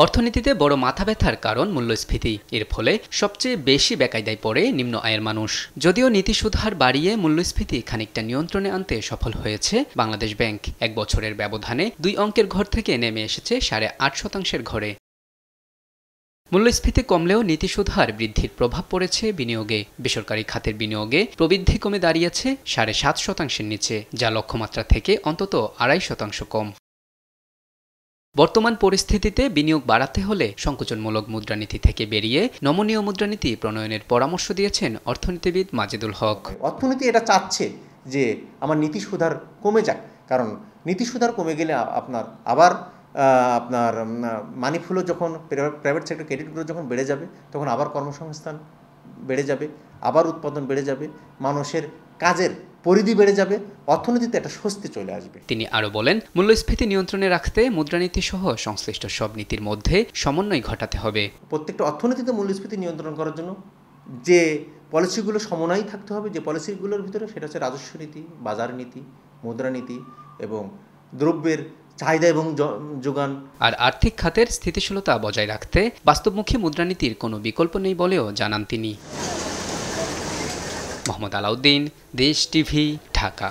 অর্থনীতিতে বড় মাথা ব্যথার কারণ মূল্যস্ফীতি। এর ফলে সবচেয়ে বেশি বেকায়দায় পড়ে নিম্ন আয়ের মানুষ। যদিও নীতি সুদ হার বাড়িয়ে মূল্যস্ফীতি খানিকটা নিয়ন্ত্রণে আনতে সফল হয়েছে বাংলাদেশ ব্যাংক, ১ বছরের ব্যবধানে ২ অঙ্কের ঘর থেকে নেমে এসেছে ৮.৫% ঘরে। মূল্যস্ফীতি কমলেও নীতি সুদ হার বৃদ্ধির প্রভাব পড়েছে বিনিয়োগে। বেসরকারি খাতের বিনিয়োগে প্রবৃদ্ধি কমে দাঁড়িয়েছে ৭.৫%-এর নিচে, যা লক্ষ্যমাত্রা থেকে অন্তত ২.৫% কম। বর্তমান পরিস্থিতিতে বিনিয়োগ বাড়াতে হলে সংকোচনমূলক মুদ্রানীতি থেকে বেরিয়ে নমনীয় মুদ্রানীতি প্রণয়নের পরামর্শ দিয়েছেন অর্থনীতিবিদ মাজেদুল হক। অর্থনীতি এটা চাচ্ছে যে আমার নীতি সুধার কমে যাক, কারণ নীতি সুধার কমে গেলে আপনার মানি ফ্লো যখন প্রাইভেট সেক্টর ক্রেডিটগুলো যখন বেড়ে যাবে, তখন আবার কর্মসংস্থান বেড়ে যাবে, আবার উৎপাদন বেড়ে যাবে, মানুষের কাজের পরিধি বেড়ে যাবে, অর্থনীতিতে একটা স্বস্তি চলে আসবে। তিনি আরও বলেন, মূল্যস্ফীতি নিয়ন্ত্রণে রাখতে মুদ্রানীতি সহ সংশ্লিষ্ট সব নীতির মধ্যে সমন্বয় ঘটাতে হবে। প্রত্যেকটা অর্থনীতিতে মূল্যস্ফীতি নিয়ন্ত্রণ করার জন্য যে পলিসিগুলো সমন্বয় থাকতে হবে, যে পলিসিগুলোর ভিতরে সেটা হচ্ছে রাজস্ব নীতি, বাজার নীতি, মুদ্রানীতি এবং দ্রব্যের চাহিদা এবং যোগান। আর আর্থিক খাতের স্থিতিশীলতা বজায় রাখতে বাস্তবমুখী মুদ্রানীতির কোনো বিকল্প নেই বলেও জানান তিনি। মোহাম্মদ আলাউদ্দিন, দেশ টিভি, ঢাকা।